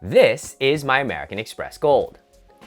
This is my American Express Gold.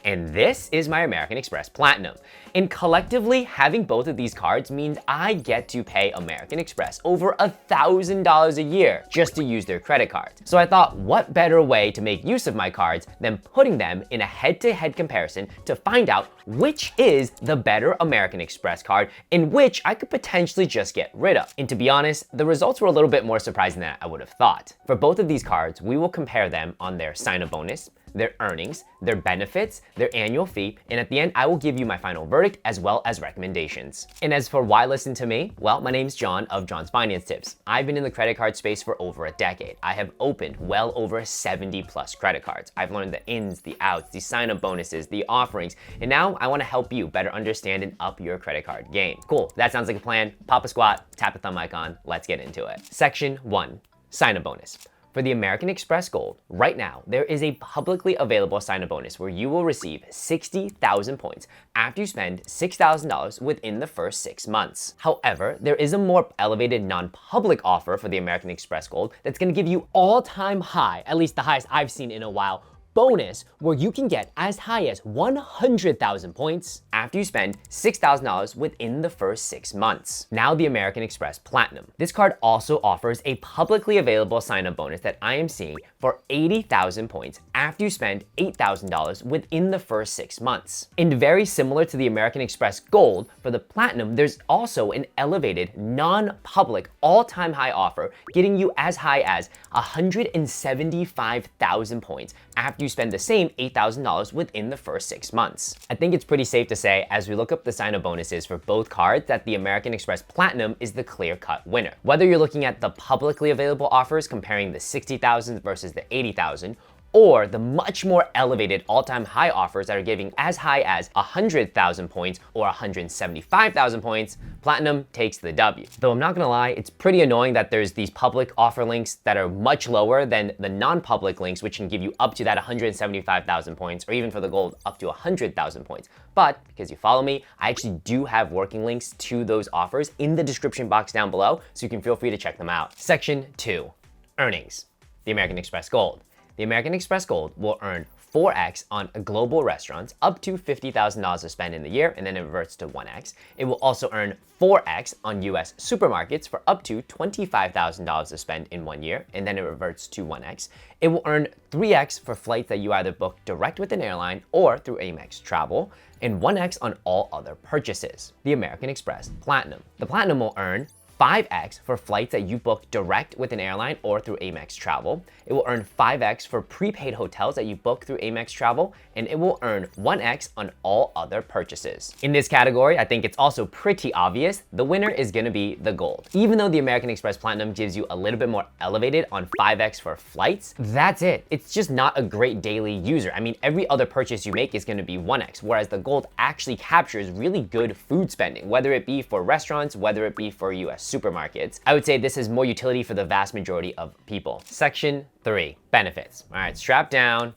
And this is my American Express Platinum. And collectively, having both of these cards means I get to pay American Express over $1,000 a year just to use their credit cards. So I thought, what better way to make use of my cards than putting them in a head-to-head comparison to find out which is the better American Express card and which I could potentially just get rid of. And to be honest, the results were a little bit more surprising than I would have thought. For both of these cards, we will compare them on their sign-up bonus, their earnings, their benefits, their annual fee, and at the end, I will give you my final verdict as well as recommendations. And as for why listen to me, well, my name's John of John's Finance Tips. I've been in the credit card space for over a decade. I have opened well over 70 plus credit cards. I've learned the ins, the outs, the sign-up bonuses, the offerings, and now I want to help you better understand and up your credit card game. Cool, that sounds like a plan. Pop a squat, tap the thumb icon, let's get into it. Section 1, sign-up bonus. For the American Express Gold, right now, there is a publicly available sign-up bonus where you will receive 60,000 points after you spend $6,000 within the first 6 months. However, there is a more elevated non-public offer for the American Express Gold that's gonna give you all-time high, at least the highest I've seen in a while, bonus where you can get as high as 100,000 points after you spend $6,000 within the first 6 months. Now the American Express Platinum. This card also offers a publicly available sign-up bonus that I am seeing for 80,000 points after you spend $8,000 within the first 6 months. And very similar to the American Express Gold, for the Platinum, there's also an elevated non-public all-time high offer getting you as high as 175,000 points after you spend the same $8,000 within the first 6 months. I think it's pretty safe to say, as we look up the sign-up bonuses for both cards, that the American Express Platinum is the clear-cut winner. Whether you're looking at the publicly available offers comparing the 60,000 versus the 80,000, or the much more elevated all-time high offers that are giving as high as 100,000 points or 175,000 points, Platinum takes the W. Though I'm not gonna lie, it's pretty annoying that there's these public offer links that are much lower than the non-public links, which can give you up to that 175,000 points, or even for the gold, up to 100,000 points. But because you follow me, I actually do have working links to those offers in the description box down below, so you can feel free to check them out. Section 2, earnings. The American Express Gold. The American Express Gold will earn 4x on global restaurants up to $50,000 to spend in the year, and then it reverts to 1x. It will also earn 4x on US supermarkets for up to $25,000 to spend in 1 year, and then it reverts to 1x. It will earn 3x for flights that you either book direct with an airline or through Amex Travel, and 1x on all other purchases. The American Express Platinum. The Platinum will earn 5x for flights that you book direct with an airline or through Amex Travel. It will earn 5x for prepaid hotels that you book through Amex Travel, and it will earn 1x on all other purchases. In this category, I think it's also pretty obvious, the winner is gonna be the gold. Even though the American Express Platinum gives you a little bit more elevated on 5x for flights, that's it. It's just not a great daily user. I mean, every other purchase you make is gonna be 1x, whereas the gold actually captures really good food spending, whether it be for restaurants, whether it be for US supermarkets. I would say this is more utility for the vast majority of people. Section 3, benefits. All right, strap down,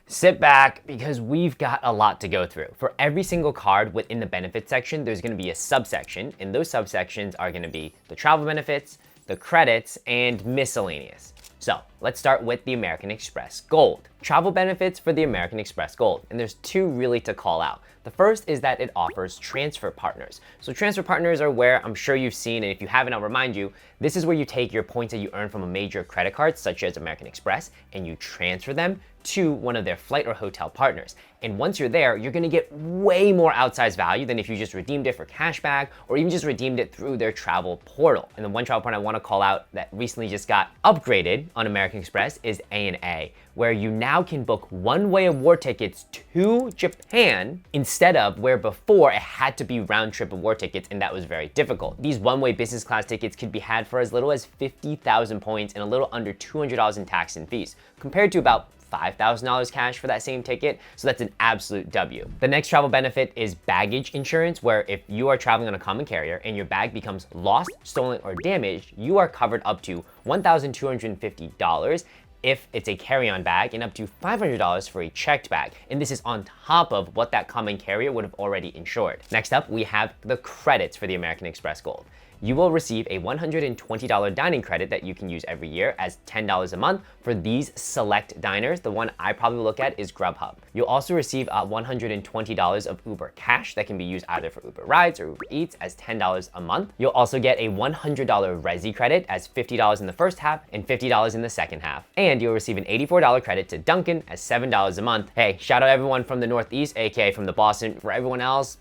sit back, because we've got a lot to go through. For every single card within the benefits section, there's gonna be a subsection, and those subsections are gonna be the travel benefits, the credits, and miscellaneous. So let's start with the American Express Gold. Travel benefits for the American Express Gold, and there's two really to call out. The first is that it offers transfer partners. So transfer partners are where I'm sure you've seen, and if you haven't, I'll remind you, this is where you take your points that you earn from a major credit card, such as American Express, and you transfer them to one of their flight or hotel partners. And once you're there, you're gonna get way more outsized value than if you just redeemed it for cashback or even just redeemed it through their travel portal. And the one travel partner I wanna call out that recently just got upgraded on American Express is A&A, where you now can book one-way award tickets to Japan instead of where before it had to be round-trip award tickets, and that was very difficult. These one-way business class tickets could be had for as little as 50,000 points and a little under $200 in tax and fees, compared to about $5,000 cash for that same ticket, so that's an absolute W. The next travel benefit is baggage insurance, where if you are traveling on a common carrier and your bag becomes lost, stolen, or damaged, you are covered up to $1,250 if it's a carry-on bag, and up to $500 for a checked bag. And this is on top of what that common carrier would have already insured. Next up, we have the credits for the American Express Gold. you will receive a $120 dining credit that you can use every year as $10 a month for these select diners. The one I probably look at is Grubhub. You'll also receive $120 of Uber cash that can be used either for Uber Rides or Uber Eats as $10 a month. You'll also get a $100 Resi credit as $50 in the first half and $50 in the second half. And you'll receive an $84 credit to Dunkin' as $7 a month. Hey, shout out everyone from the Northeast, aka from the Boston. For everyone else,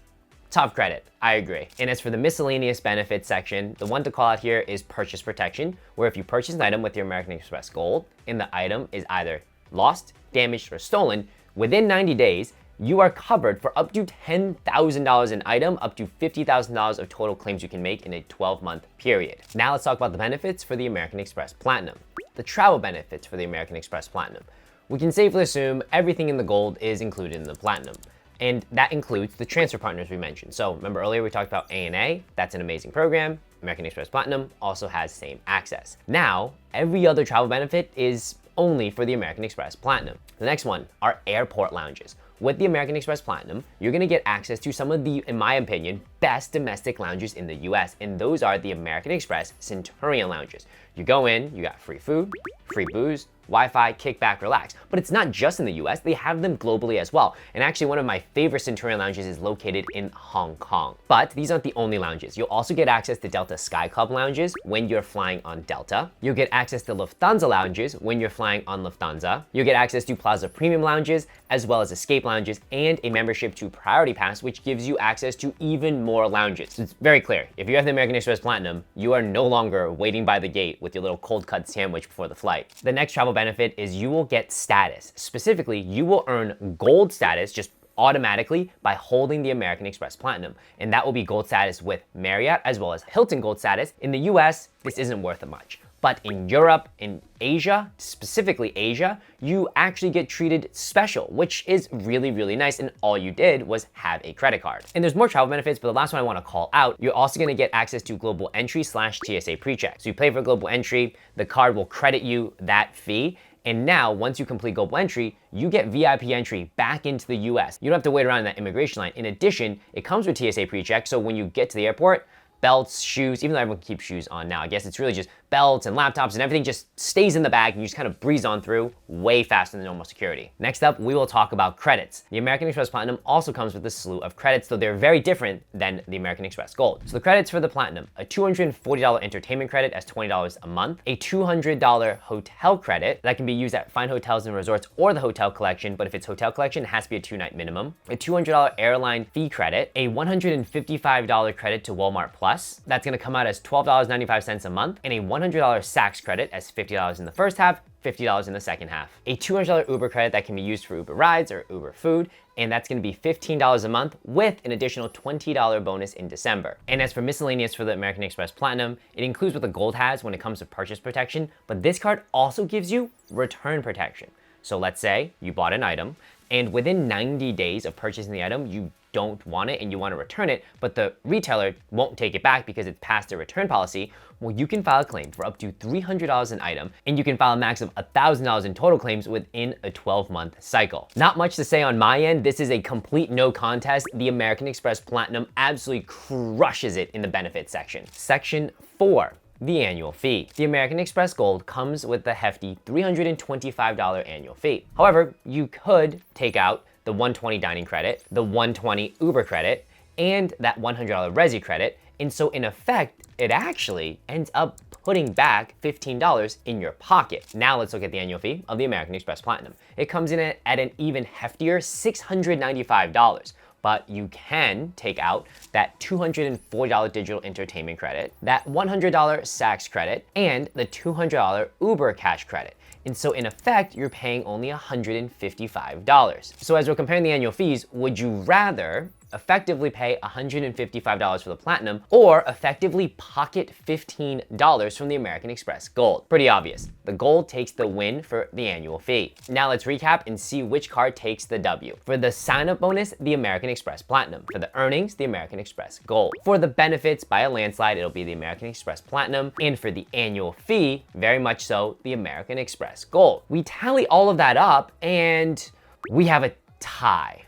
tough credit, I agree. And as for the miscellaneous benefits section, the one to call out here is purchase protection, where if you purchase an item with your American Express Gold and the item is either lost, damaged, or stolen, within 90 days, you are covered for up to $10,000 an item, up to $50,000 of total claims you can make in a 12-month period. Now let's talk about the benefits for the American Express Platinum. The travel benefits for the American Express Platinum. We can safely assume everything in the Gold is included in the Platinum. And that includes the transfer partners we mentioned. So remember earlier we talked about ANA, that's an amazing program. American Express Platinum also has same access. Now, every other travel benefit is only for the American Express Platinum. The next one are airport lounges. With the American Express Platinum, you're gonna get access to some of the, in my opinion, best domestic lounges in the US, and those are the American Express Centurion lounges. You go in, you got free food, free booze, Wi-Fi, kick back, relax. But it's not just in the US, they have them globally as well. And actually one of my favorite Centurion lounges is located in Hong Kong. But these aren't the only lounges. You'll also get access to Delta Sky Club lounges when you're flying on Delta. You'll get access to Lufthansa lounges when you're flying on Lufthansa. You'll get access to Plaza Premium lounges, as well as Escape lounges, and a membership to Priority Pass, which gives you access to even more lounges. So it's very clear, if you have the American Express Platinum, you are no longer waiting by the gate with your little cold cut sandwich before the flight. The next travel benefit is you will get status. Specifically, you will earn gold status just automatically by holding the American Express Platinum. And that will be gold status with Marriott as well as Hilton gold status. In the US, this isn't worth much. But in Europe, in Asia, specifically Asia, you actually get treated special, which is really, really nice. And all you did was have a credit card. And there's more travel benefits, but the last one I want to call out, you're also going to get access to global entry / TSA PreCheck. So you pay for global entry, the card will credit you that fee. And now, once you complete global entry, you get VIP entry back into the US. You don't have to wait around in that immigration line. In addition, it comes with TSA PreCheck, so when you get to the airport, belts, shoes, even though everyone keeps shoes on now, I guess it's really just belts and laptops and everything just stays in the bag and you just kind of breeze on through way faster than normal security. Next up, we will talk about credits. The American Express Platinum also comes with a slew of credits, though they're very different than the American Express Gold. So the credits for the Platinum, a $240 entertainment credit as $20 a month, a $200 hotel credit that can be used at fine hotels and resorts or the hotel collection, but if it's hotel collection, it has to be a 2-night minimum, a $200 airline fee credit, a $155 credit to Walmart Plus, that's gonna come out as $12.95 a month, and a $100 Saks credit as $50 in the first half, $50 in the second half. A $200 Uber credit that can be used for Uber Rides or Uber Food, and that's gonna be $15 a month with an additional $20 bonus in December. And as for miscellaneous for the American Express Platinum, it includes what the Gold has when it comes to purchase protection, but this card also gives you return protection. So let's say you bought an item, and within 90 days of purchasing the item, you don't want it and you want to return it, but the retailer won't take it back because it's past their return policy, well, you can file a claim for up to $300 an item, and you can file a max of $1,000 in total claims within a 12-month cycle. Not much to say on my end. This is a complete no contest. The American Express Platinum absolutely crushes it in the benefits section. Section 4. The annual fee. The American Express Gold comes with the hefty $325 annual fee. However, you could take out the $120 dining credit, the $120 Uber credit, and that $100 Resi credit. And so in effect, it actually ends up putting back $15 in your pocket. Now let's look at the annual fee of the American Express Platinum. It comes in at an even heftier $695. But you can take out that $240 digital entertainment credit, that $100 Saks credit, and the $200 Uber cash credit. And so in effect, you're paying only $155. So as we're comparing the annual fees, would you rather effectively pay $155 for the Platinum or effectively pocket $15 from the American Express Gold? Pretty obvious. The Gold takes the win for the annual fee. Now let's recap and see which card takes the W. For the sign-up bonus, the American Express Platinum. For the earnings, the American Express Gold. For the benefits, by a landslide, it'll be the American Express Platinum. And for the annual fee, very much so, the American Express Gold. We tally all of that up and we have a tie.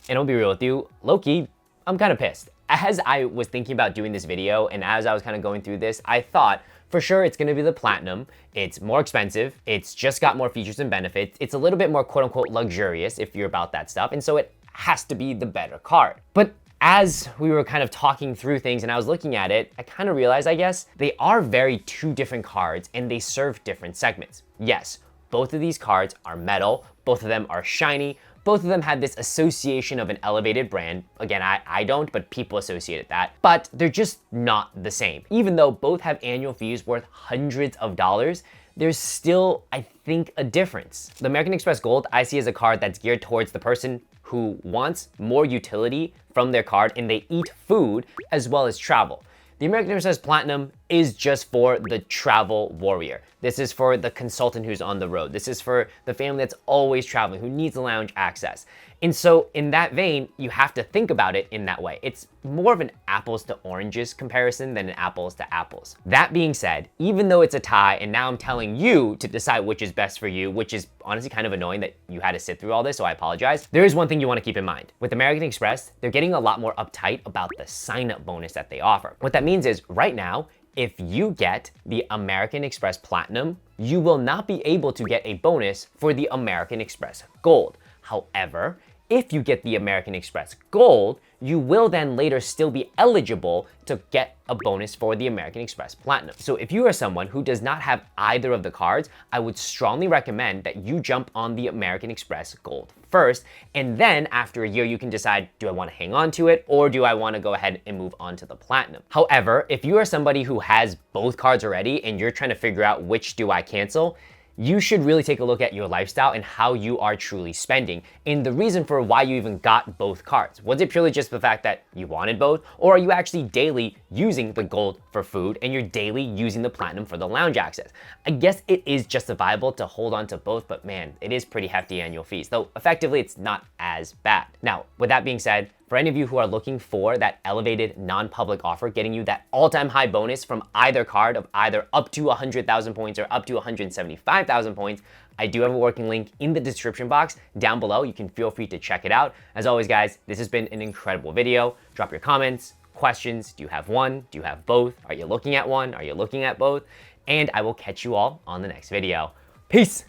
And I'll be real with you, low-key, I'm kind of pissed. as I was thinking about doing this video and as I was kind of going through this, I thought, for sure, it's gonna be the Platinum. It's more expensive. It's just got more features and benefits. It's a little bit more quote unquote luxurious if you're about that stuff. And so it has to be the better card. But as we were kind of talking through things and I was looking at it, I kind of realized, I guess, they are very two different cards and they serve different segments. Yes, both of these cards are metal. Both of them are shiny. Both of them have this association of an elevated brand. Again, I don't, but people associate it that. But they're just not the same. Even though both have annual fees worth hundreds of dollars, there's still, I think, a difference. The American Express Gold I see as a card that's geared towards the person who wants more utility from their card and they eat food as well as travel. The American Express Platinum is just for the travel warrior. This is for the consultant who's on the road. This is for the family that's always traveling, who needs lounge access. And so in that vein, you have to think about it in that way. It's more of an apples to oranges comparison than an apples to apples. That being said, even though it's a tie, and now I'm telling you to decide which is best for you, which is honestly kind of annoying that you had to sit through all this, so I apologize. There is one thing you want to keep in mind. With American Express, they're getting a lot more uptight about the sign-up bonus that they offer. What that means is right now, if you get the American Express Platinum, you will not be able to get a bonus for the American Express Gold. However, if you get the American Express Gold, you will then later still be eligible to get a bonus for the American Express Platinum. So if you are someone who does not have either of the cards, I would strongly recommend that you jump on the American Express Gold first, and then after a year you can decide, do I want to hang on to it or do I want to go ahead and move on to the Platinum? However, if you are somebody who has both cards already and you're trying to figure out which do I cancel, you should really take a look at your lifestyle and how you are truly spending and the reason for why you even got both cards. Was it purely just the fact that you wanted both, or are you actually daily using the Gold for food and you're daily using the Platinum for the lounge access? I guess it is justifiable to hold on to both, but man, it is pretty hefty annual fees, though effectively it's not as bad. Now, with that being said, for any of you who are looking for that elevated non-public offer, getting you that all-time high bonus from either card of either up to 100,000 points or up to 175,000 points, I do have a working link in the description box down below. You can feel free to check it out. As always, guys, this has been an incredible video. Drop your comments, questions. Do you have one? Do you have both? Are you looking at one? Are you looking at both? And I will catch you all on the next video. Peace!